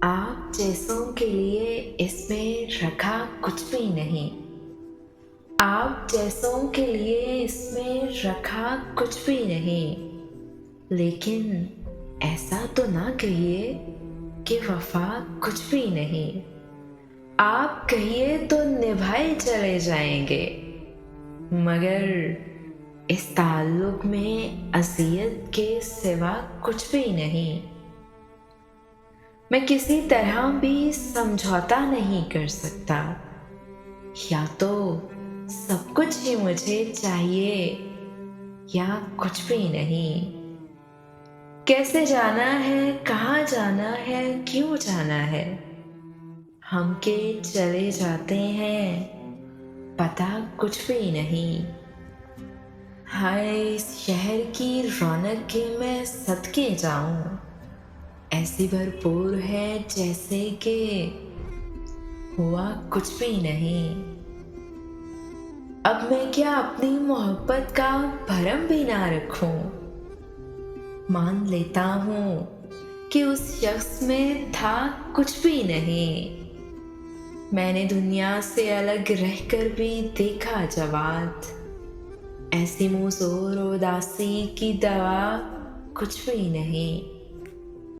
आप जैसों के लिए इसमें रखा कुछ भी नहीं। आप जैसों के लिए इसमें रखा कुछ भी नहीं। लेकिन ऐसा तो ना कहिए कि वफा कुछ भी नहीं। आप कहिए तो निभाए चले जाएंगे, मगर इस ताल्लुक में अज़ियत के सिवा कुछ भी नहीं। मैं किसी तरह भी समझौता नहीं कर सकता। या तो सब कुछ ही मुझे चाहिए या कुछ भी नहीं। कैसे जाना है, कहाँ जाना है, क्यों जाना है, हम के चले जाते हैं, पता कुछ भी नहीं। हाय इस शहर की रौनक के मैं सदके जाऊं, ऐसी भरपूर है जैसे कि हुआ कुछ भी नहीं। अब मैं क्या अपनी मोहब्बत का भरम भी ना रखूं। मान लेता हूँ कि उस शख्स में था कुछ भी नहीं। मैंने दुनिया से अलग रहकर भी देखा जवाद, ऐसी मुँहज़ोर उदासी की दवा कुछ भी नहीं।